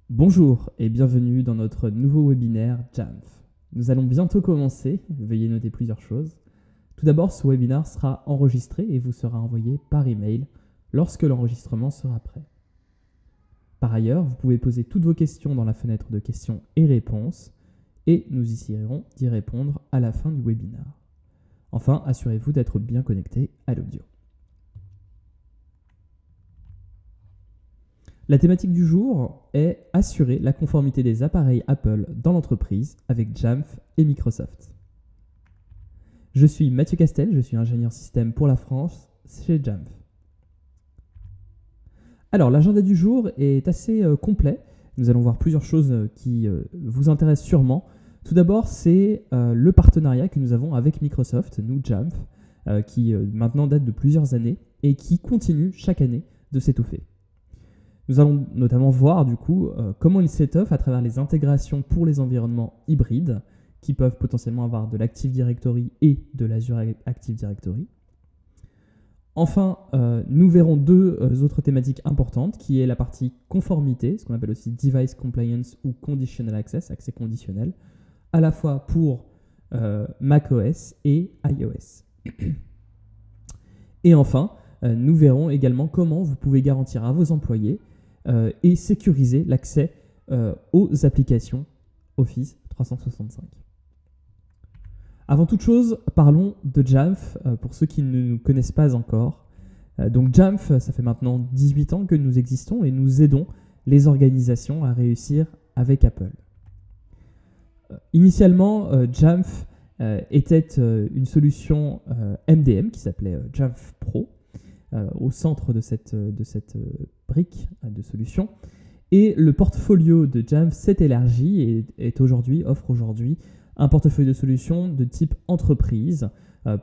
Bonjour et bienvenue dans notre nouveau webinaire Jamf. Nous allons bientôt commencer, veuillez noter plusieurs choses. Tout d'abord, ce webinaire sera enregistré et vous sera envoyé par email lorsque l'enregistrement sera prêt. Par ailleurs, vous pouvez poser toutes vos questions dans la fenêtre de questions et réponses et nous essaierons d'y répondre à la fin du webinaire. Enfin, assurez-vous d'être bien connecté à l'audio. La thématique du jour est assurer la conformité des appareils Apple dans l'entreprise avec Jamf et Microsoft. Je suis Mathieu Castel, je suis ingénieur système pour la France chez Jamf. Alors, l'agenda du jour est assez complet. Nous allons voir plusieurs choses qui vous intéressent sûrement. Tout d'abord, c'est le partenariat que nous avons avec Microsoft, nous Jamf, qui maintenant date de plusieurs années et qui continue chaque année de s'étoffer. Nous allons notamment voir du coup comment il s'étoffe à travers les intégrations pour les environnements hybrides qui peuvent potentiellement avoir de l'Active Directory et de l'Azure Active Directory. Enfin, nous verrons deux autres thématiques importantes qui est la partie conformité, ce qu'on appelle aussi Device Compliance ou Conditional Access, accès conditionnel, à la fois pour macOS et iOS. Et enfin, nous verrons également comment vous pouvez garantir à vos employés et sécuriser l'accès aux applications Office 365. Avant toute chose, parlons de Jamf pour ceux qui ne nous connaissent pas encore. Donc Jamf, ça fait maintenant 18 ans que nous existons et nous aidons les organisations à réussir avec Apple. Initialement, Jamf était une solution MDM qui s'appelait Jamf Pro au centre de cette brique de solution. Et le portfolio de Jamf s'est élargi et offre aujourd'hui un portefeuille de solutions de type entreprise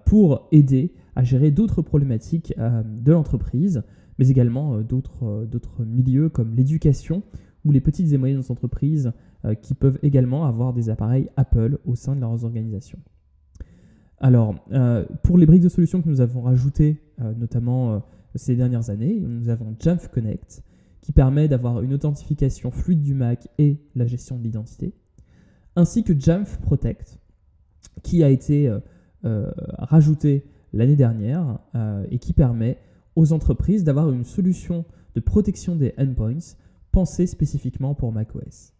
pour aider à gérer d'autres problématiques de l'entreprise, mais également d'autres milieux comme l'éducation ou les petites et moyennes entreprises qui peuvent également avoir des appareils Apple au sein de leurs organisations. Alors, pour les briques de solutions que nous avons rajoutées, notamment ces dernières années, nous avons Jamf Connect, qui permet d'avoir une authentification fluide du Mac et la gestion de l'identité, ainsi que Jamf Protect, qui a été rajouté l'année dernière et qui permet aux entreprises d'avoir une solution de protection des endpoints pensée spécifiquement pour macOS.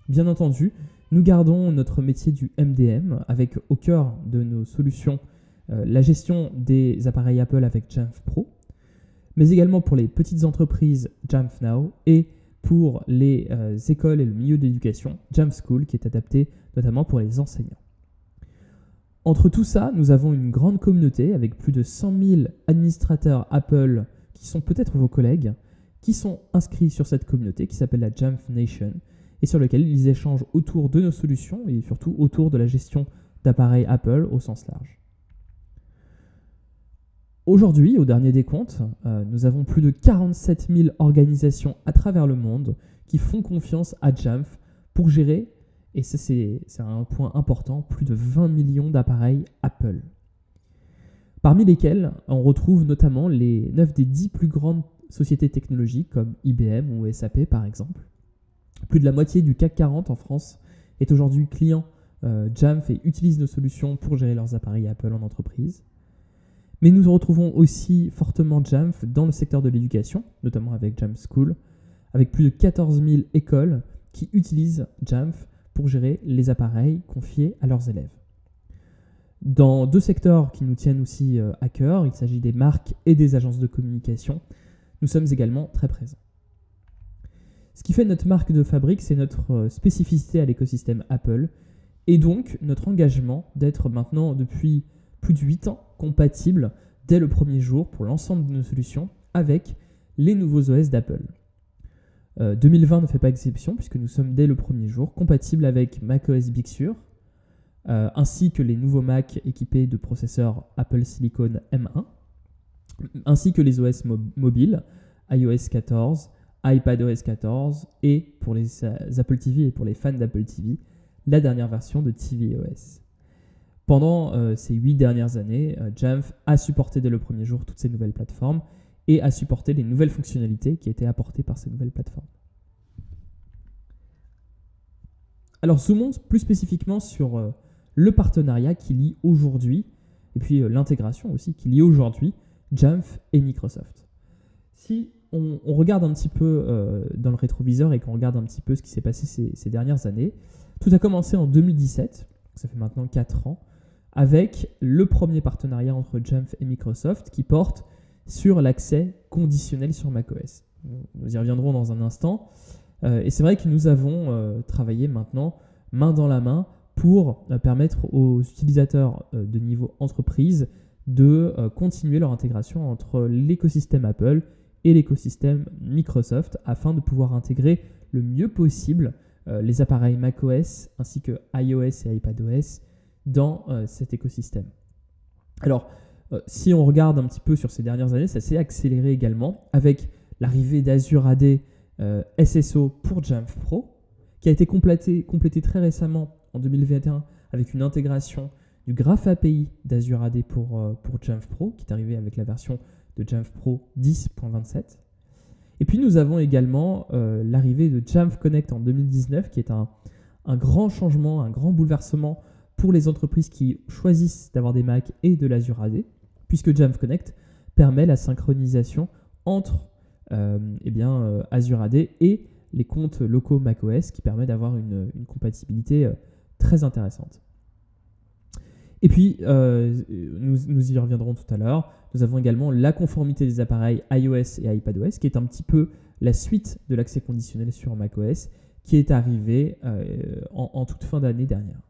Bien entendu, nous gardons notre métier du MDM avec au cœur de nos solutions la gestion des appareils Apple avec Jamf Pro, mais également pour les petites entreprises Jamf Now et pour les écoles et le milieu de l'éducation Jamf School qui est adapté notamment pour les enseignants. Entre tout ça, nous avons une grande communauté avec plus de 100 000 administrateurs Apple qui sont peut-être vos collègues, qui sont inscrits sur cette communauté qui s'appelle la Jamf Nation et sur lequel ils échangent autour de nos solutions et surtout autour de la gestion d'appareils Apple au sens large. Aujourd'hui, au dernier décompte, nous avons plus de 47 000 organisations à travers le monde qui font confiance à Jamf pour gérer, et ça c'est un point important, plus de 20 millions d'appareils Apple. Parmi lesquels on retrouve notamment les 9 des 10 plus grandes sociétés technologiques comme IBM ou SAP par exemple. Plus de la moitié du CAC 40 en France est aujourd'hui client Jamf et utilise nos solutions pour gérer leurs appareils Apple en entreprise. Mais nous retrouvons aussi fortement Jamf dans le secteur de l'éducation, notamment avec Jamf School, avec plus de 14 000 écoles qui utilisent Jamf pour gérer les appareils confiés à leurs élèves. Dans deux secteurs qui nous tiennent aussi à cœur, il s'agit des marques et des agences de communication, nous sommes également très présents. Ce qui fait notre marque de fabrique, c'est notre spécificité à l'écosystème Apple et donc notre engagement d'être maintenant depuis plus de 8 ans compatible dès le premier jour pour l'ensemble de nos solutions avec les nouveaux OS d'Apple. 2020 ne fait pas exception puisque nous sommes dès le premier jour compatibles avec macOS Big Sur ainsi que les nouveaux Mac équipés de processeurs Apple Silicon M1 ainsi que les OS mobiles iOS 14, iPadOS 14 et pour les Apple TV et pour les fans d'Apple TV, la dernière version de tvOS. Pendant ces 8 dernières années, Jamf a supporté dès le premier jour toutes ces nouvelles plateformes et à supporter les nouvelles fonctionnalités qui étaient apportées par ces nouvelles plateformes. Alors zoomons plus spécifiquement sur le partenariat qui lie aujourd'hui, et puis l'intégration aussi qui lie aujourd'hui Jamf et Microsoft. Si on regarde un petit peu dans le rétroviseur et qu'on regarde un petit peu ce qui s'est passé ces dernières années, tout a commencé en 2017, ça fait maintenant 4 ans, avec le premier partenariat entre Jamf et Microsoft qui porte sur l'accès conditionnel sur macOS. Nous y reviendrons dans un instant. Et c'est vrai que nous avons travaillé maintenant main dans la main pour permettre aux utilisateurs de niveau entreprise de continuer leur intégration entre l'écosystème Apple et l'écosystème Microsoft afin de pouvoir intégrer le mieux possible les appareils macOS ainsi que iOS et iPadOS dans cet écosystème. Alors, si on regarde un petit peu sur ces dernières années, ça s'est accéléré également avec l'arrivée d'Azure AD SSO pour Jamf Pro, qui a été complété très récemment en 2021 avec une intégration du Graph API d'Azure AD pour Jamf Pro, qui est arrivé avec la version de Jamf Pro 10.27. Et puis nous avons également l'arrivée de Jamf Connect en 2019, qui est un grand changement, un grand bouleversement pour les entreprises qui choisissent d'avoir des Mac et de l'Azure AD, puisque Jamf Connect permet la synchronisation entre Azure AD et les comptes locaux macOS, qui permet d'avoir une compatibilité très intéressante. Et puis, nous y reviendrons tout à l'heure, nous avons également la conformité des appareils iOS et iPadOS, qui est un petit peu la suite de l'accès conditionnel sur macOS, qui est arrivée en toute fin d'année dernière.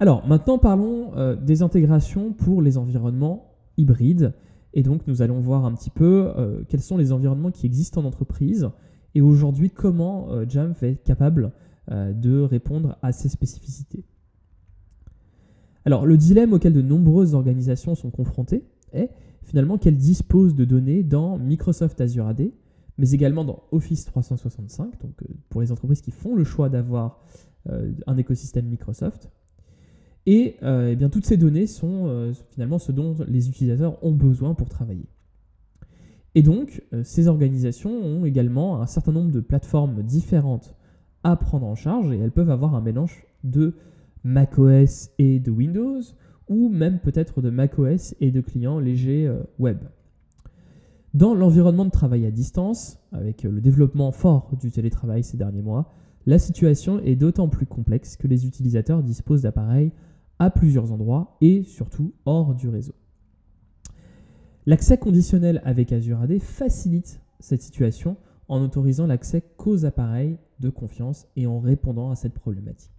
Alors, maintenant parlons des intégrations pour les environnements hybrides. Et donc, nous allons voir un petit peu quels sont les environnements qui existent en entreprise et aujourd'hui, comment Jamf est capable de répondre à ces spécificités. Alors, le dilemme auquel de nombreuses organisations sont confrontées est finalement qu'elles disposent de données dans Microsoft Azure AD, mais également dans Office 365, donc pour les entreprises qui font le choix d'avoir un écosystème Microsoft. Et toutes ces données sont finalement ce dont les utilisateurs ont besoin pour travailler. Et donc, ces organisations ont également un certain nombre de plateformes différentes à prendre en charge et elles peuvent avoir un mélange de macOS et de Windows ou même peut-être de macOS et de clients légers web. Dans l'environnement de travail à distance, avec le développement fort du télétravail ces derniers mois, la situation est d'autant plus complexe que les utilisateurs disposent d'appareils à plusieurs endroits et surtout hors du réseau. L'accès conditionnel avec Azure AD facilite cette situation en autorisant l'accès qu'aux appareils de confiance et en répondant à cette problématique.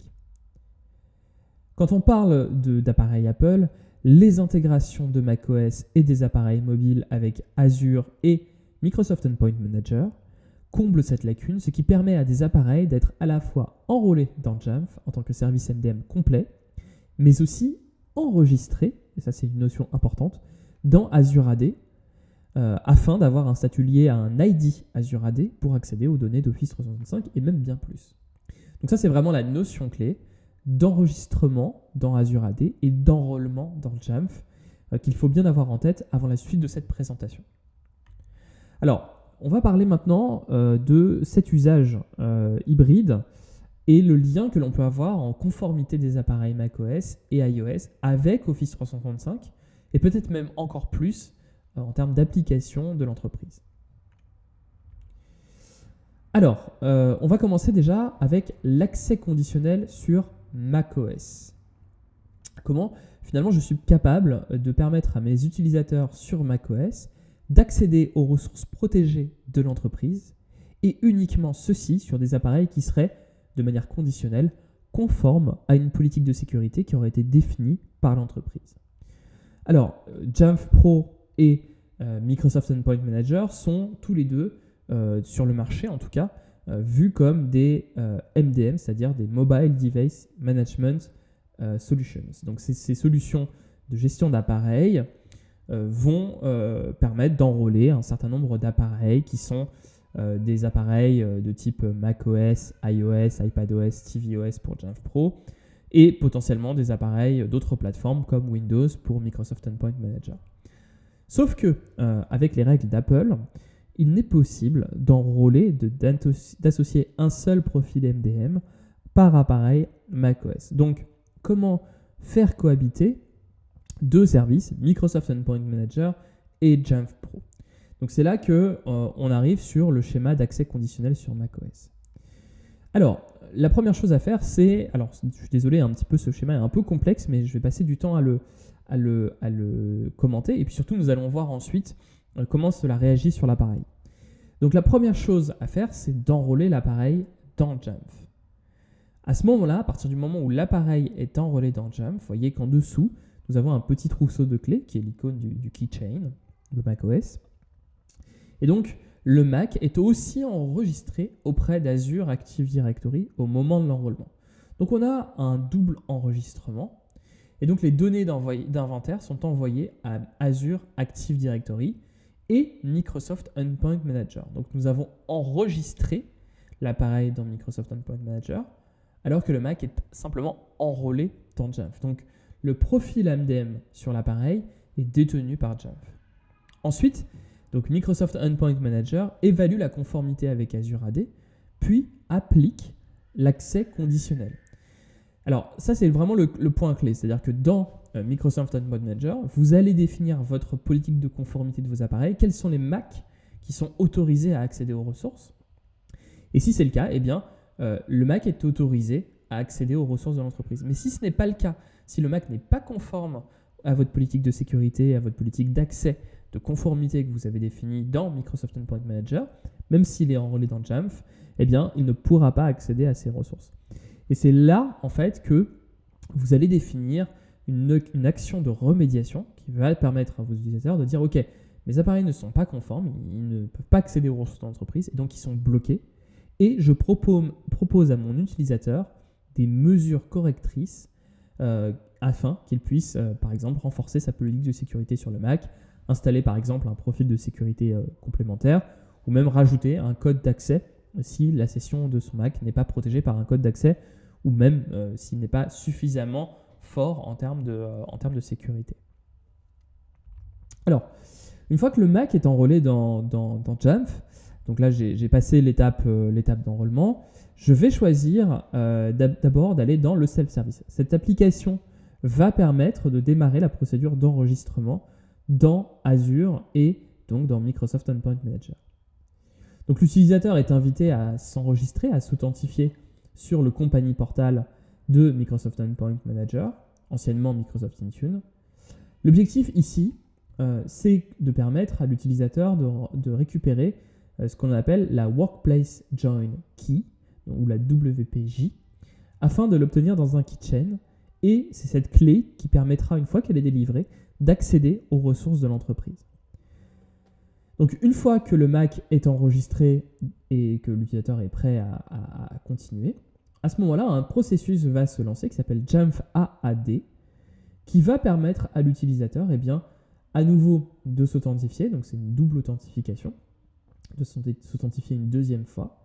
Quand on parle d'appareils Apple, les intégrations de macOS et des appareils mobiles avec Azure et Microsoft Endpoint Manager comblent cette lacune, ce qui permet à des appareils d'être à la fois enrôlés dans Jamf en tant que service MDM complet, mais aussi enregistrés, et ça c'est une notion importante, dans Azure AD, afin d'avoir un statut lié à un ID Azure AD pour accéder aux données d'Office 365 et même bien plus. Donc ça c'est vraiment la notion clé d'enregistrement dans Azure AD et d'enrôlement dans Jamf qu'il faut bien avoir en tête avant la suite de cette présentation. Alors, on va parler maintenant de cet usage hybride et le lien que l'on peut avoir en conformité des appareils macOS et iOS avec Office 365 et peut-être même encore plus en termes d'application de l'entreprise. Alors, on va commencer déjà avec l'accès conditionnel sur macOS. Comment finalement je suis capable de permettre à mes utilisateurs sur macOS d'accéder aux ressources protégées de l'entreprise et uniquement ceci sur des appareils qui seraient de manière conditionnelle conformes à une politique de sécurité qui aurait été définie par l'entreprise. Alors, Jamf Pro et Microsoft Endpoint Manager sont tous les deux, sur le marché en tout cas, vus comme des MDM, c'est-à-dire des Mobile Device Management Solutions. Donc ces solutions de gestion d'appareils vont permettre d'enrôler un certain nombre d'appareils qui sont des appareils de type macOS, iOS, iPadOS, tvOS pour Jamf Pro et potentiellement des appareils d'autres plateformes comme Windows pour Microsoft Endpoint Manager. Sauf que avec les règles d'Apple, il n'est possible d'associer un seul profil MDM par appareil macOS. Donc, comment faire cohabiter deux services, Microsoft Endpoint Manager et Jamf Pro. Donc c'est là qu'on arrive sur le schéma d'accès conditionnel sur macOS. Alors, la première chose à faire, c'est... Alors, je suis désolé, un petit peu, ce schéma est un peu complexe, mais je vais passer du temps à le commenter. Et puis surtout, nous allons voir ensuite comment cela réagit sur l'appareil. Donc la première chose à faire, c'est d'enrôler l'appareil dans Jamf. À ce moment-là, à partir du moment où l'appareil est enrôlé dans Jamf, vous voyez qu'en dessous, nous avons un petit trousseau de clés qui est l'icône du keychain de macOS. Et donc, le Mac est aussi enregistré auprès d'Azure Active Directory au moment de l'enrôlement. Donc, on a un double enregistrement. Et donc, les données d'inventaire sont envoyées à Azure Active Directory et Microsoft Endpoint Manager. Donc, nous avons enregistré l'appareil dans Microsoft Endpoint Manager, alors que le Mac est simplement enrôlé dans Jamf. Donc, le profil MDM sur l'appareil est détenu par Jamf. Ensuite, donc Microsoft Endpoint Manager évalue la conformité avec Azure AD, puis applique l'accès conditionnel. Alors, ça, c'est vraiment le point clé. C'est-à-dire que dans Microsoft Endpoint Manager, vous allez définir votre politique de conformité de vos appareils, quels sont les Macs qui sont autorisés à accéder aux ressources. Et si c'est le cas, eh bien, le Mac est autorisé à accéder aux ressources de l'entreprise. Mais si ce n'est pas le cas, si le Mac n'est pas conforme à votre politique de sécurité, à votre politique d'accès, de conformité que vous avez définie dans Microsoft Endpoint Manager, même s'il est enrôlé dans Jamf, eh bien, il ne pourra pas accéder à ces ressources. Et c'est là, en fait, que vous allez définir une action de remédiation qui va permettre à vos utilisateurs de dire « Ok, mes appareils ne sont pas conformes, ils ne peuvent pas accéder aux ressources de l'entreprise, et donc ils sont bloqués. Et je propose à mon utilisateur des mesures correctrices afin qu'il puisse, par exemple, renforcer sa politique de sécurité sur le Mac, installer par exemple un profil de sécurité complémentaire, ou même rajouter un code d'accès si la session de son Mac n'est pas protégée par un code d'accès, ou même s'il n'est pas suffisamment fort en termes de sécurité. Alors, une fois que le Mac est enrôlé dans Jamf, donc là j'ai passé l'étape d'enrôlement, je vais choisir d'abord d'aller dans le self-service. Cette application va permettre de démarrer la procédure d'enregistrement dans Azure et donc dans Microsoft Endpoint Manager. Donc l'utilisateur est invité à s'enregistrer, à s'authentifier sur le compagnie portal de Microsoft Endpoint Manager, anciennement Microsoft Intune. L'objectif ici, c'est de permettre à l'utilisateur de récupérer ce qu'on appelle la Workplace Join Key, ou la WPJ, afin de l'obtenir dans un keychain. Et c'est cette clé qui permettra, une fois qu'elle est délivrée, d'accéder aux ressources de l'entreprise. Donc une fois que le Mac est enregistré et que l'utilisateur est prêt à continuer, à ce moment-là, un processus va se lancer qui s'appelle Jamf AAD, qui va permettre à l'utilisateur, eh bien, à nouveau de s'authentifier, donc c'est une double authentification, de s'authentifier une deuxième fois.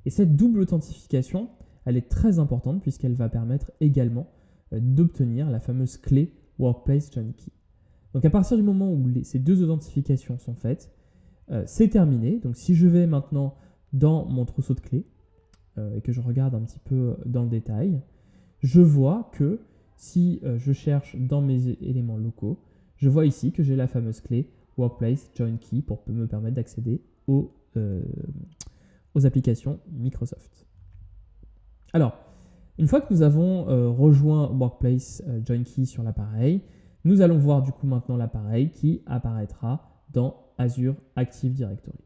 Et cette double authentification, elle est très importante puisqu'elle va permettre également d'obtenir la fameuse clé Workplace Join Key. Donc à partir du moment où ces deux authentifications sont faites, c'est terminé. Donc si je vais maintenant dans mon trousseau de clés et que je regarde un petit peu dans le détail, je vois que si je cherche dans mes éléments locaux, je vois ici que j'ai la fameuse clé Workplace Join Key pour me permettre d'accéder aux applications Microsoft. Alors, une fois que nous avons rejoint Workplace Join Key sur l'appareil, nous allons voir du coup maintenant l'appareil qui apparaîtra dans Azure Active Directory.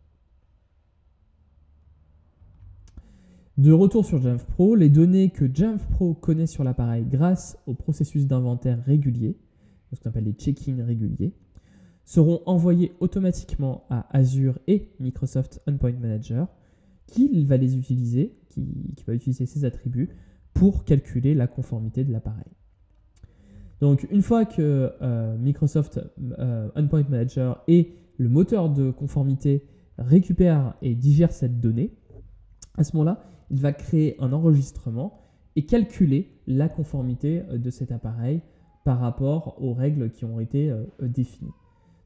De retour sur Jamf Pro, les données que Jamf Pro connaît sur l'appareil grâce au processus d'inventaire régulier, ce qu'on appelle les check-in réguliers, seront envoyées automatiquement à Azure et Microsoft Endpoint Manager, qui va les utiliser, qui va utiliser ces attributs pour calculer la conformité de l'appareil. Donc une fois que Microsoft Endpoint Manager et le moteur de conformité récupèrent et digèrent cette donnée, à ce moment-là, il va créer un enregistrement et calculer la conformité de cet appareil par rapport aux règles qui ont été définies.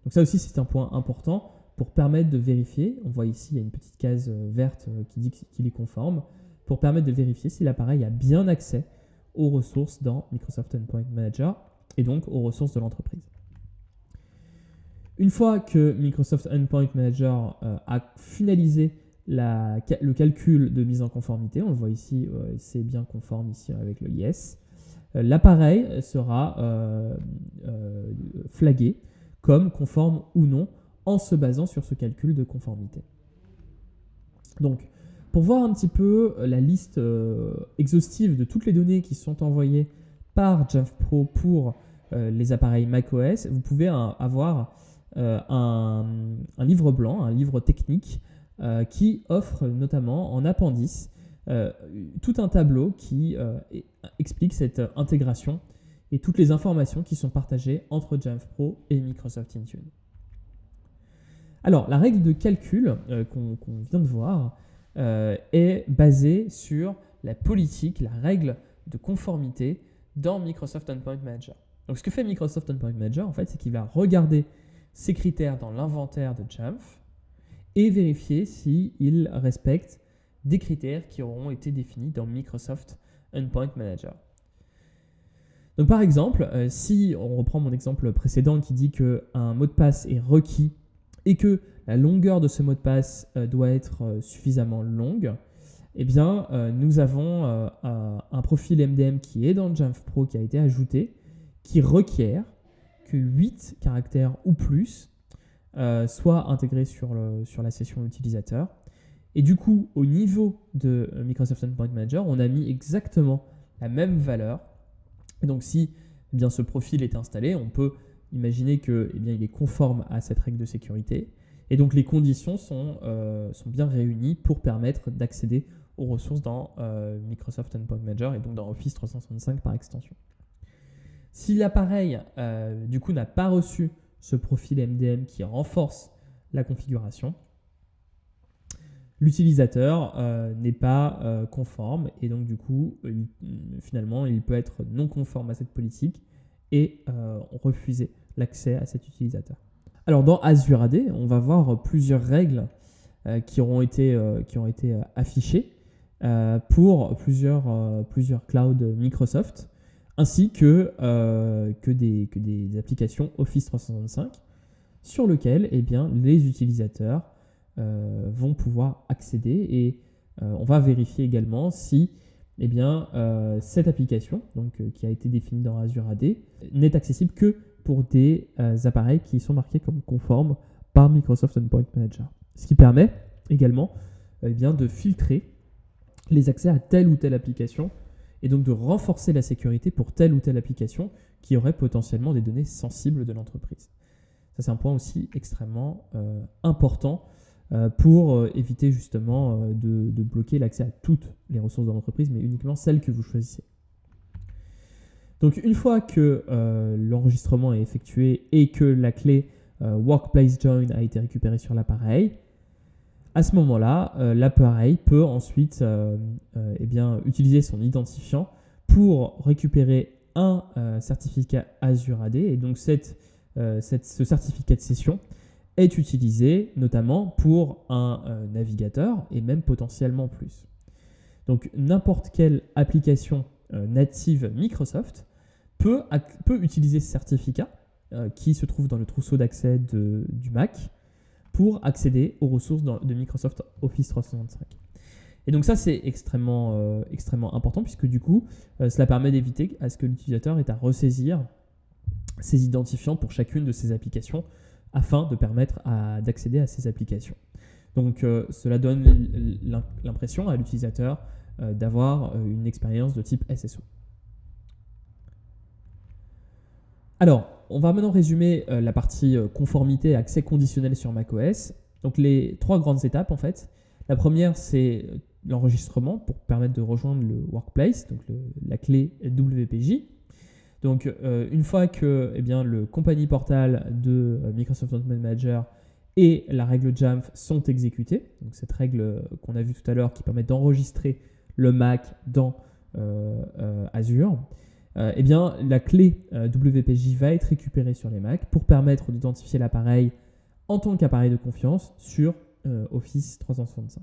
Donc ça aussi, c'est un point important pour permettre de vérifier, on voit ici, il y a une petite case verte qui dit qu'il est conforme, pour permettre de vérifier si l'appareil a bien accès aux ressources dans Microsoft Endpoint Manager et donc aux ressources de l'entreprise. Une fois que Microsoft Endpoint Manager a finalisé le calcul de mise en conformité, on le voit ici, c'est bien conforme ici avec le Yes, l'appareil sera flagué comme conforme ou non en se basant sur ce calcul de conformité. Donc, pour voir un petit peu la liste exhaustive de toutes les données qui sont envoyées par Jamf Pro pour les appareils macOS, vous pouvez avoir un livre blanc, un livre technique qui offre notamment en appendice tout un tableau qui explique cette intégration et toutes les informations qui sont partagées entre Jamf Pro et Microsoft Intune. Alors, la règle de calcul qu'on vient de voir est basée sur la politique, la règle de conformité dans Microsoft Endpoint Manager. Donc, ce que fait Microsoft Endpoint Manager, en fait, c'est qu'il va regarder ces critères dans l'inventaire de Jamf et vérifier s'il respecte des critères qui auront été définis dans Microsoft Endpoint Manager. Donc par exemple, si on reprend mon exemple précédent qui dit qu'un mot de passe est requis et que la longueur de ce mot de passe doit être suffisamment longue, eh bien, nous avons un profil MDM qui est dans Jamf Pro qui a été ajouté, qui requiert que 8 caractères ou plus soient intégrés sur la session utilisateur. Et du coup, au niveau de Microsoft Endpoint Manager, on a mis exactement la même valeur. Et donc, si eh bien, ce profil est installé, on peut imaginer qu'il il est conforme à cette règle de sécurité. Et donc, les conditions sont bien réunies pour permettre d'accéder aux ressources dans Microsoft Endpoint Manager et donc dans Office 365 par extension. Si l'appareil, du coup, n'a pas reçu ce profil MDM qui renforce la configuration, l'utilisateur n'est pas conforme et donc du coup, finalement, il peut être non conforme à cette politique et refuser l'accès à cet utilisateur. Alors dans Azure AD, on va voir plusieurs règles qui ont été affichées pour plusieurs clouds Microsoft ainsi que des applications Office 365 sur lesquelles eh bien, les utilisateurs vont pouvoir accéder et on va vérifier également si eh bien, cette application donc, qui a été définie dans Azure AD n'est accessible que pour des appareils qui sont marqués comme conformes par Microsoft Endpoint Manager. Ce qui permet également eh bien, de filtrer les accès à telle ou telle application et donc de renforcer la sécurité pour telle ou telle application qui aurait potentiellement des données sensibles de l'entreprise. Ça, c'est un point aussi extrêmement important pour éviter justement de bloquer l'accès à toutes les ressources de l'entreprise, mais uniquement celles que vous choisissez. Donc une fois que l'enregistrement est effectué et que la clé Workplace Join a été récupérée sur l'appareil, à ce moment-là, l'appareil peut ensuite eh bien, utiliser son identifiant pour récupérer un certificat Azure AD. Et donc ce certificat de session est utilisé notamment pour un navigateur et même potentiellement plus. Donc n'importe quelle application native Microsoft peut utiliser ce certificat qui se trouve dans le trousseau d'accès du Mac pour accéder aux ressources de Microsoft Office 365. Et donc ça, c'est extrêmement important puisque du coup, cela permet d'éviter à ce que l'utilisateur ait à ressaisir ses identifiants pour chacune de ses applications afin de permettre d'accéder à ces applications. Donc cela donne l'impression à l'utilisateur d'avoir une expérience de type SSO. Alors, on va maintenant résumer la partie conformité et accès conditionnel sur macOS. Donc les 3 grandes étapes en fait. La première, c'est l'enregistrement pour permettre de rejoindre le Workplace, donc la clé WPJ. Donc une fois que eh bien, le compagnie portal de Microsoft Endpoint Manager et la règle Jamf sont exécutées, donc cette règle qu'on a vue tout à l'heure qui permet d'enregistrer le Mac dans Azure, eh bien, la clé WPJ va être récupérée sur les Macs pour permettre d'identifier l'appareil en tant qu'appareil de confiance sur Office 365.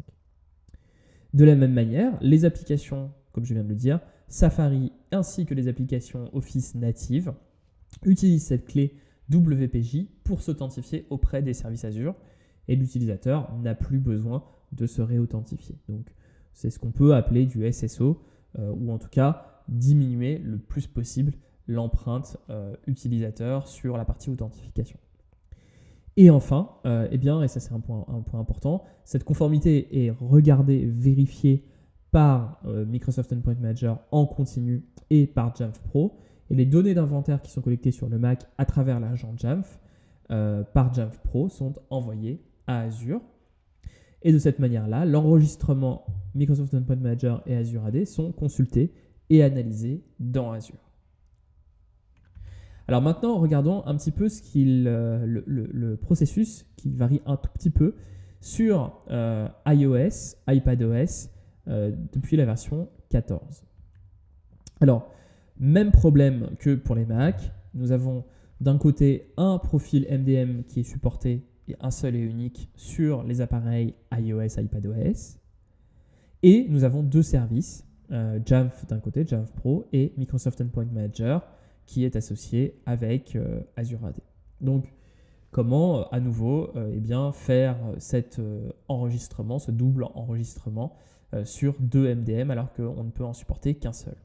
De la même manière, les applications, comme je viens de le dire, Safari ainsi que les applications Office natives utilisent cette clé WPJ pour s'authentifier auprès des services Azure et l'utilisateur n'a plus besoin de se réauthentifier. Donc, c'est ce qu'on peut appeler du SSO ou en tout cas diminuer le plus possible l'empreinte utilisateur sur la partie authentification. Et enfin, et ça c'est un point important, cette conformité est regardée, vérifiée par Microsoft Endpoint Manager en continu et par Jamf Pro. Et les données d'inventaire qui sont collectées sur le Mac à travers l'agent Jamf par Jamf Pro sont envoyées à Azure. Et de cette manière-là, l'enregistrement Microsoft Endpoint Manager et Azure AD sont consultés et analysés dans Azure. Alors maintenant, regardons un petit peu le processus qui varie un tout petit peu sur iOS, iPadOS depuis la version 14. Alors, même problème que pour les Mac. Nous avons d'un côté un profil MDM qui est supporté et un seul et unique sur les appareils iOS, iPadOS. Et nous avons deux services, Jamf d'un côté, Jamf Pro, et Microsoft Endpoint Manager qui est associé avec Azure AD. Donc, comment à nouveau faire cet enregistrement, ce double enregistrement sur deux MDM alors qu'on ne peut en supporter qu'un seul.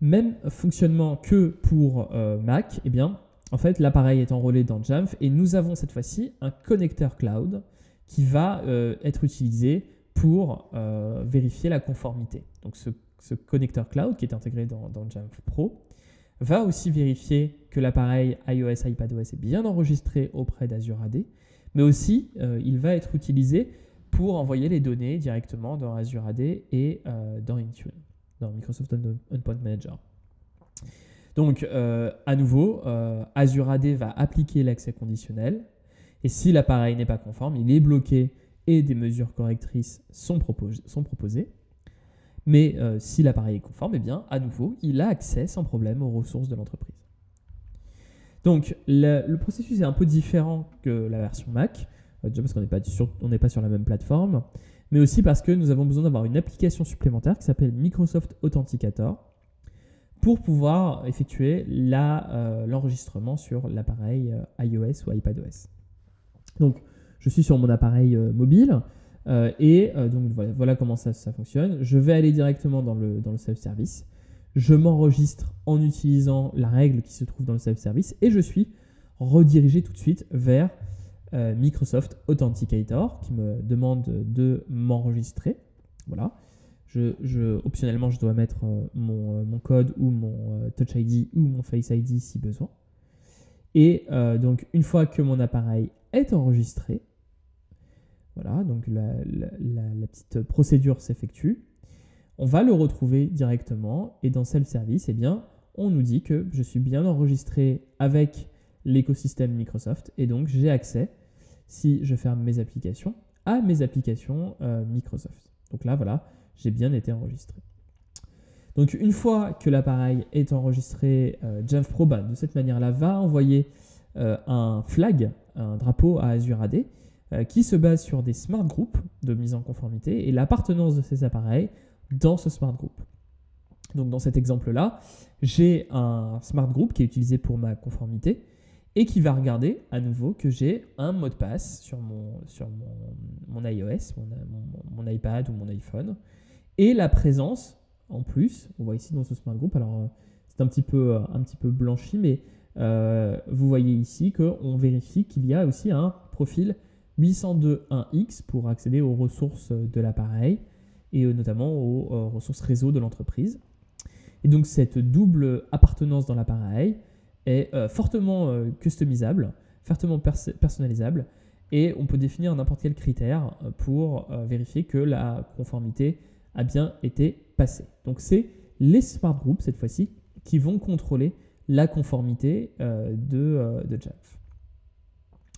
Même fonctionnement que pour Mac, en fait l'appareil est enrôlé dans Jamf et nous avons cette fois-ci un connecteur cloud qui va être utilisé pour vérifier la conformité. Donc ce connecteur cloud qui est intégré dans Jamf Pro va aussi vérifier que l'appareil iOS, iPadOS est bien enregistré auprès d'Azure AD, mais aussi il va être utilisé pour envoyer les données directement dans Azure AD et dans Intune, dans Microsoft Endpoint Manager. Donc à nouveau, Azure AD va appliquer l'accès conditionnel et si l'appareil n'est pas conforme, il est bloqué et des mesures correctrices sont proposées. Mais si l'appareil est conforme, à nouveau, il a accès sans problème aux ressources de l'entreprise. Donc, le processus est un peu différent que la version Mac, déjà parce qu'on n'est pas sur la même plateforme, mais aussi parce que nous avons besoin d'avoir une application supplémentaire qui s'appelle Microsoft Authenticator pour pouvoir effectuer l'enregistrement sur l'appareil iOS ou iPadOS. Donc, je suis sur mon appareil mobile. Donc voilà comment ça fonctionne. Je vais aller directement dans le self-service. Je m'enregistre en utilisant la règle qui se trouve dans le self-service et je suis redirigé tout de suite vers Microsoft Authenticator qui me demande de m'enregistrer. Voilà. Optionnellement, je dois mettre mon code ou mon Touch ID ou mon Face ID si besoin. Et donc une fois que mon appareil est enregistré, voilà, donc la petite procédure s'effectue. On va le retrouver directement et dans Self-Service, on nous dit que je suis bien enregistré avec l'écosystème Microsoft et donc j'ai accès, si je ferme mes applications, à mes applications Microsoft. Donc là, voilà, j'ai bien été enregistré. Donc une fois que l'appareil est enregistré, Jamf Pro, de cette manière-là, va envoyer un flag, un drapeau à Azure AD, qui se base sur des smart groups de mise en conformité et l'appartenance de ces appareils dans ce smart group. Donc dans cet exemple-là, j'ai un smart group qui est utilisé pour ma conformité et qui va regarder à nouveau que j'ai un mot de passe sur mon iOS, mon iPad ou mon iPhone et la présence en plus, on voit ici dans ce smart group, alors c'est un petit peu blanchi, mais vous voyez ici qu'on vérifie qu'il y a aussi un profil 802.1x pour accéder aux ressources de l'appareil et notamment aux ressources réseau de l'entreprise. Et donc cette double appartenance dans l'appareil est fortement customisable, fortement personnalisable et on peut définir n'importe quel critère pour vérifier que la conformité a bien été passée. Donc c'est les smart groups cette fois-ci qui vont contrôler la conformité de Jamf.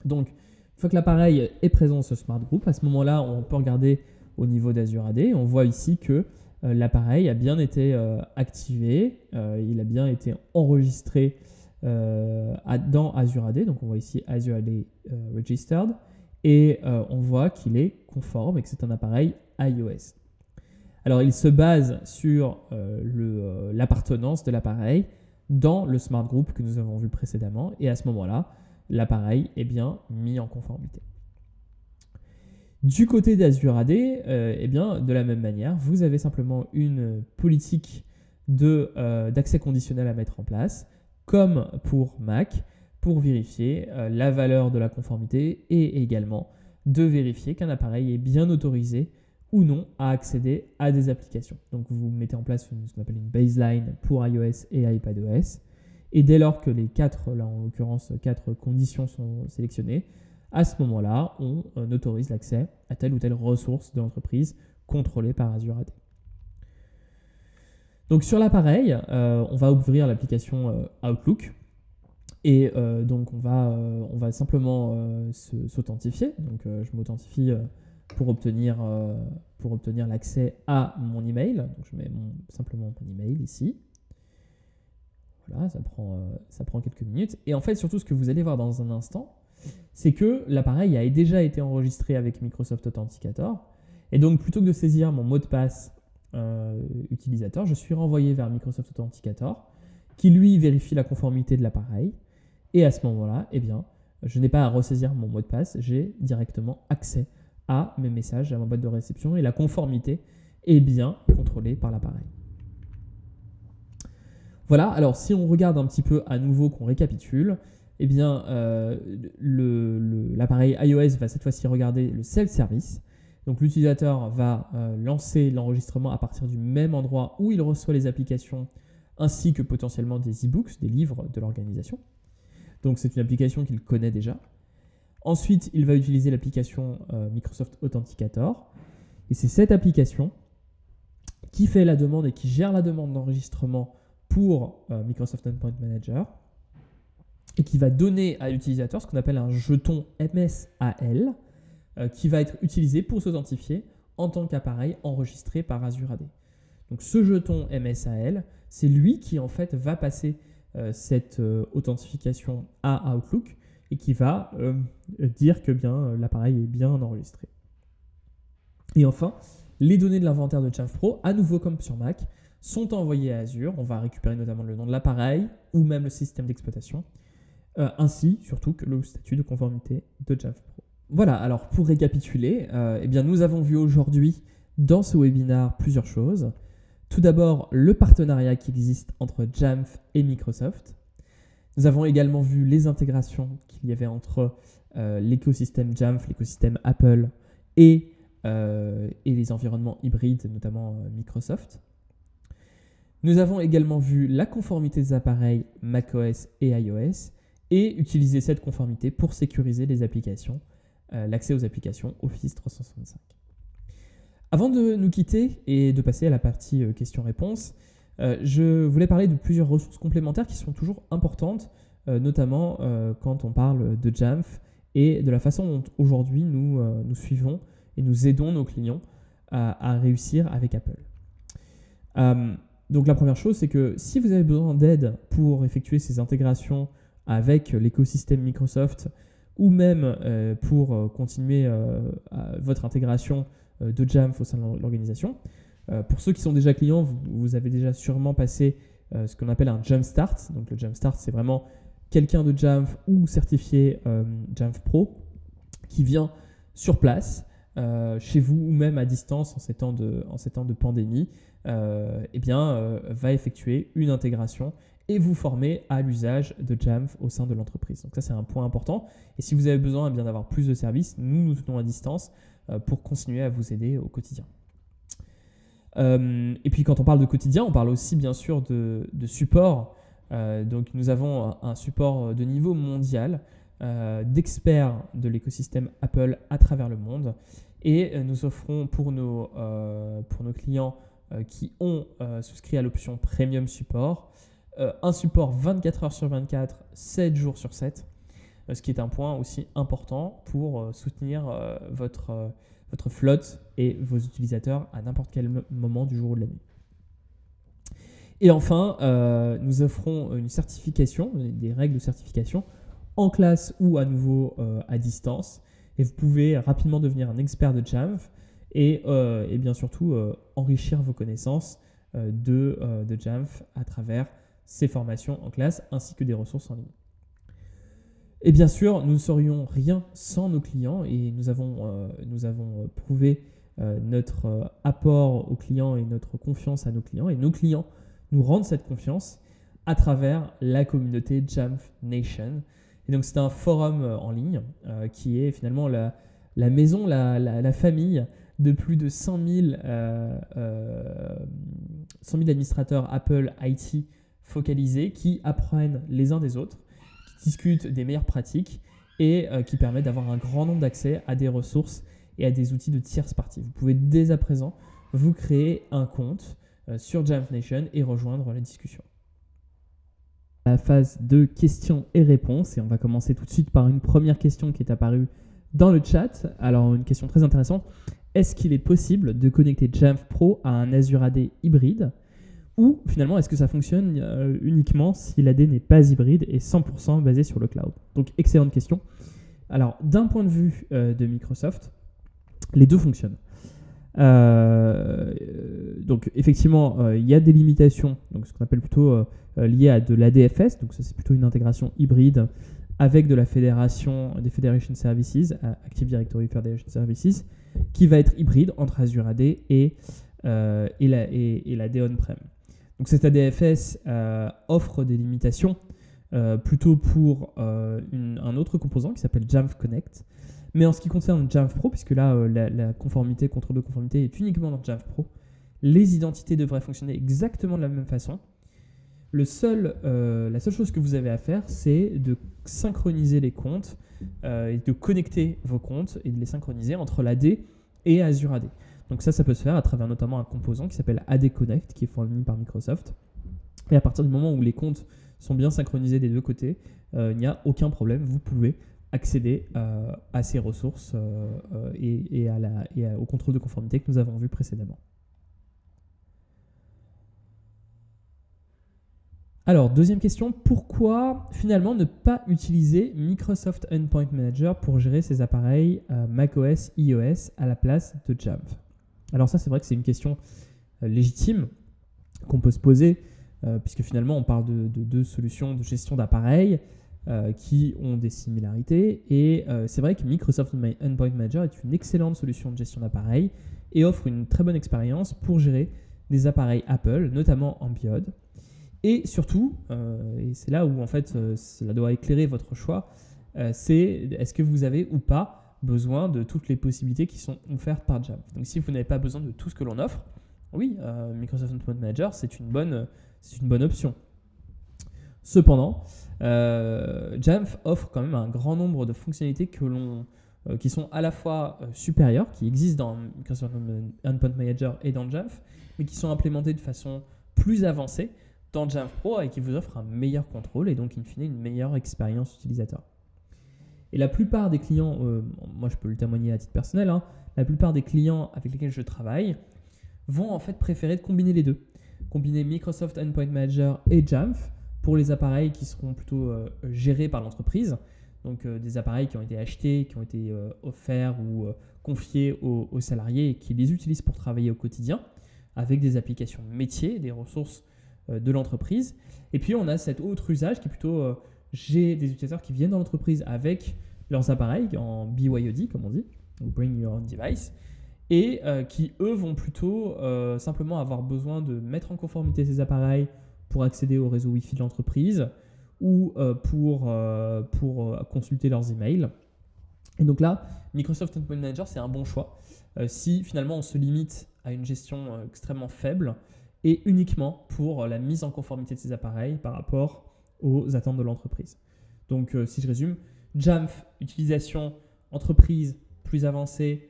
Donc une fois que l'appareil est présent dans ce smart group, à ce moment-là, on peut regarder au niveau d'Azure AD. On voit ici que l'appareil a bien été activé, il a bien été enregistré dans Azure AD. Donc on voit ici Azure AD Registered et on voit qu'il est conforme et que c'est un appareil iOS. Alors il se base sur l'appartenance de l'appareil dans le Smart Group que nous avons vu précédemment et à ce moment-là, l'appareil est bien mis en conformité. Du côté d'Azure AD, de la même manière, vous avez simplement une politique d'accès conditionnel à mettre en place, comme pour Mac, pour vérifier la valeur de la conformité et également de vérifier qu'un appareil est bien autorisé ou non à accéder à des applications. Donc vous mettez en place ce qu'on appelle une baseline pour iOS et iPadOS, et dès lors que les quatre conditions sont sélectionnées, à ce moment-là, on autorise l'accès à telle ou telle ressource de l'entreprise contrôlée par Azure AD. Donc sur l'appareil, on va ouvrir l'application Outlook et donc on va simplement s'authentifier. Donc je m'authentifie pour obtenir l'accès à mon email. Donc je mets simplement mon email ici. Voilà, ça prend quelques minutes. Et en fait, surtout ce que vous allez voir dans un instant, c'est que l'appareil a déjà été enregistré avec Microsoft Authenticator. Et donc, plutôt que de saisir mon mot de passe utilisateur, je suis renvoyé vers Microsoft Authenticator, qui lui vérifie la conformité de l'appareil. Et à ce moment-là, je n'ai pas à ressaisir mon mot de passe, j'ai directement accès à mes messages, à ma boîte de réception, et la conformité est bien contrôlée par l'appareil. Voilà, alors si on regarde un petit peu à nouveau, qu'on récapitule, l'appareil iOS va cette fois-ci regarder le self-service. Donc l'utilisateur va lancer l'enregistrement à partir du même endroit où il reçoit les applications ainsi que potentiellement des e-books, des livres de l'organisation. Donc c'est une application qu'il connaît déjà. Ensuite, il va utiliser l'application Microsoft Authenticator. Et c'est cette application qui fait la demande et qui gère la demande d'enregistrement pour Microsoft Endpoint Manager et qui va donner à l'utilisateur ce qu'on appelle un jeton MSAL qui va être utilisé pour s'authentifier en tant qu'appareil enregistré par Azure AD. Donc ce jeton MSAL, c'est lui qui en fait va passer cette authentification à Outlook et qui va dire que l'appareil est bien enregistré. Et enfin, les données de l'inventaire de Jamf Pro, à nouveau comme sur Mac, sont envoyées à Azure. On va récupérer notamment le nom de l'appareil ou même le système d'exploitation, ainsi surtout que le statut de conformité de Jamf Pro. Voilà, alors pour récapituler, nous avons vu aujourd'hui dans ce webinaire plusieurs choses. Tout d'abord, le partenariat qui existe entre Jamf et Microsoft. Nous avons également vu les intégrations qu'il y avait entre l'écosystème Jamf, l'écosystème Apple et les environnements hybrides, notamment Microsoft. Nous avons également vu la conformité des appareils macOS et iOS et utiliser cette conformité pour sécuriser les applications, l'accès aux applications Office 365. Avant de nous quitter et de passer à la partie questions-réponses, je voulais parler de plusieurs ressources complémentaires qui sont toujours importantes, notamment quand on parle de Jamf et de la façon dont aujourd'hui nous suivons et nous aidons nos clients à réussir avec Apple. Donc la première chose, c'est que si vous avez besoin d'aide pour effectuer ces intégrations avec l'écosystème Microsoft ou même pour continuer votre intégration de Jamf au sein de l'organisation, pour ceux qui sont déjà clients, vous avez déjà sûrement passé ce qu'on appelle un Jumpstart. Donc le Jumpstart, c'est vraiment quelqu'un de Jamf ou certifié Jamf Pro qui vient sur place, chez vous ou même à distance en ces temps de pandémie, va effectuer une intégration et vous former à l'usage de Jamf au sein de l'entreprise. Donc ça, c'est un point important. Et si vous avez besoin d'avoir plus de services, nous tenons à distance pour continuer à vous aider au quotidien. Et puis quand on parle de quotidien, on parle aussi bien sûr de support. Donc nous avons un support de niveau mondial d'experts de l'écosystème Apple à travers le monde. Et nous offrons pour nos clients qui ont souscrit à l'option Premium Support, un support 24 heures sur 24, 7 jours sur 7, ce qui est un point aussi important pour soutenir votre flotte et vos utilisateurs à n'importe quel moment du jour ou de la nuit. Et enfin, nous offrons une certification, des règles de certification en classe ou à nouveau à distance. Et vous pouvez rapidement devenir un expert de Jamf et bien surtout enrichir vos connaissances de Jamf à travers ces formations en classe ainsi que des ressources en ligne. Et bien sûr, nous ne serions rien sans nos clients et nous avons prouvé notre apport aux clients et notre confiance à nos clients. Et nos clients nous rendent cette confiance à travers la communauté Jamf Nation. Et donc c'est un forum en ligne qui est finalement la maison, la famille de plus de 100 000 administrateurs Apple IT focalisés qui apprennent les uns des autres, qui discutent des meilleures pratiques et qui permettent d'avoir un grand nombre d'accès à des ressources et à des outils de tierce partie. Vous pouvez dès à présent vous créer un compte sur Jamf Nation et rejoindre la discussion. La phase de questions et réponses, et on va commencer tout de suite par une première question qui est apparue dans le chat. Alors une question très intéressante, est-ce qu'il est possible de connecter Jamf Pro à un Azure AD hybride, ou finalement est-ce que ça fonctionne uniquement si l'AD n'est pas hybride et 100% basé sur le cloud? Donc excellente question. Alors d'un point de vue de Microsoft, les deux fonctionnent. Donc effectivement, il y a des limitations, donc ce qu'on appelle plutôt liées à de l'ADFS, donc ça c'est plutôt une intégration hybride avec de la fédération, des Federation Services, Active Directory Federation Services, qui va être hybride entre Azure AD et l'AD on-prem. Donc cet ADFS offre des limitations plutôt pour un autre composant qui s'appelle Jamf Connect. Mais en ce qui concerne Jamf Pro, puisque là, la conformité, contrôle de conformité est uniquement dans Jamf Pro, les identités devraient fonctionner exactement de la même façon. La seule chose que vous avez à faire, c'est de synchroniser les comptes et de connecter vos comptes et de les synchroniser entre l'AD et Azure AD. Donc ça peut se faire à travers notamment un composant qui s'appelle AD Connect, qui est fourni par Microsoft. Et à partir du moment où les comptes sont bien synchronisés des deux côtés, il n'y a aucun problème, vous pouvez accéder à ces ressources et au contrôle de conformité que nous avons vu précédemment. Alors, deuxième question, pourquoi finalement ne pas utiliser Microsoft Endpoint Manager pour gérer ses appareils macOS, iOS à la place de Jamf? Alors ça, c'est vrai que c'est une question légitime qu'on peut se poser, puisque finalement, on parle de deux solutions de gestion d'appareils qui ont des similarités. Et c'est vrai que Microsoft Endpoint Manager est une excellente solution de gestion d'appareils et offre une très bonne expérience pour gérer des appareils Apple, notamment en Biode. Et surtout, et c'est là où en fait cela doit éclairer votre choix, c'est est-ce que vous avez ou pas besoin de toutes les possibilités qui sont offertes par Jamf. Donc si vous n'avez pas besoin de tout ce que l'on offre, oui, Microsoft Endpoint Manager c'est une bonne option. Cependant, Jamf offre quand même un grand nombre de fonctionnalités qui sont à la fois supérieures, qui existent dans Microsoft Endpoint Manager et dans Jamf, mais qui sont implémentées de façon plus avancée dans Jamf Pro et qui vous offre un meilleur contrôle et donc in fine une meilleure expérience utilisateur. Et la plupart des clients, moi je peux le témoigner à titre personnel, hein, la plupart des clients avec lesquels je travaille vont en fait préférer de combiner les deux. Combiner Microsoft Endpoint Manager et Jamf pour les appareils qui seront plutôt gérés par l'entreprise, donc des appareils qui ont été achetés, qui ont été offerts ou confiés aux salariés et qui les utilisent pour travailler au quotidien avec des applications métiers, des ressources de l'entreprise. Et puis on a cet autre usage qui est plutôt j'ai des utilisateurs qui viennent dans l'entreprise avec leurs appareils en BYOD comme on dit, donc Bring Your Own Device, et qui eux vont plutôt simplement avoir besoin de mettre en conformité ces appareils pour accéder au réseau Wi-Fi de l'entreprise ou pour consulter leurs emails. Et donc là, Microsoft Endpoint Manager c'est un bon choix si finalement on se limite à une gestion extrêmement faible et uniquement pour la mise en conformité de ces appareils par rapport aux attentes de l'entreprise. Donc si je résume, Jamf, utilisation entreprise plus avancée,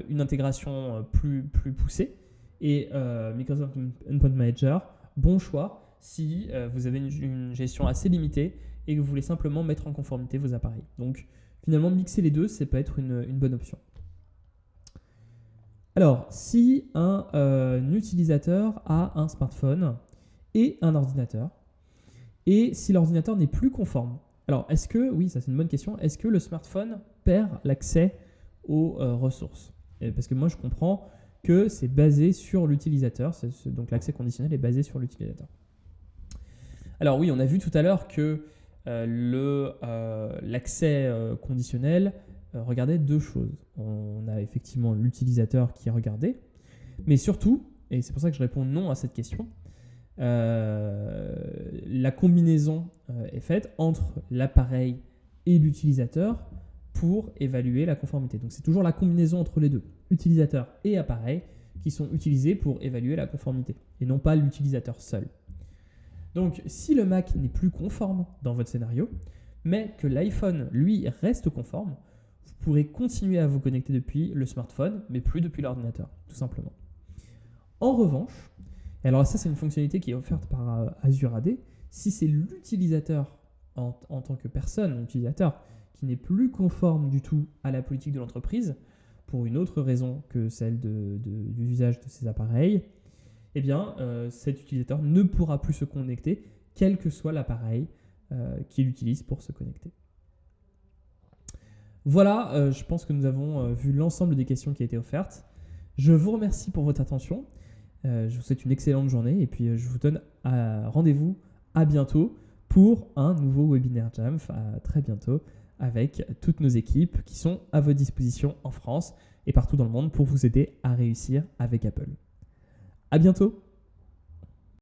une intégration plus poussée, et Microsoft Endpoint Manager, bon choix si vous avez une gestion assez limitée et que vous voulez simplement mettre en conformité vos appareils. Donc finalement, mixer les deux, ça peut être une bonne option. Alors, si un utilisateur a un smartphone et un ordinateur. Et si l'ordinateur n'est plus conforme, alors est-ce que, oui, ça c'est une bonne question, est-ce que le smartphone perd l'accès aux ressources? Parce que moi je comprends que c'est basé sur l'utilisateur, donc l'accès conditionnel est basé sur l'utilisateur. Alors oui, on a vu tout à l'heure que l'accès conditionnel regardait deux choses. On a effectivement l'utilisateur qui est regardé, mais surtout, et c'est pour ça que je réponds non à cette question, la combinaison est faite entre l'appareil et l'utilisateur pour évaluer la conformité. Donc c'est toujours la combinaison entre les deux, utilisateur et appareil, qui sont utilisés pour évaluer la conformité, et non pas l'utilisateur seul. Donc si le Mac n'est plus conforme dans votre scénario, mais que l'iPhone, lui, reste conforme, vous pourrez continuer à vous connecter depuis le smartphone, mais plus depuis l'ordinateur, tout simplement. En revanche, et alors ça c'est une fonctionnalité qui est offerte par Azure AD, si c'est l'utilisateur en tant que personne, l'utilisateur, qui n'est plus conforme du tout à la politique de l'entreprise, pour une autre raison que celle de l'usage de ces appareils, eh bien cet utilisateur ne pourra plus se connecter, quel que soit l'appareil qu'il utilise pour se connecter. Voilà, je pense que nous avons vu l'ensemble des questions qui ont été offertes. Je vous remercie pour votre attention. Je vous souhaite une excellente journée et puis je vous donne rendez-vous à bientôt pour un nouveau webinaire Jamf. À très bientôt avec toutes nos équipes qui sont à votre disposition en France et partout dans le monde pour vous aider à réussir avec Apple. À bientôt!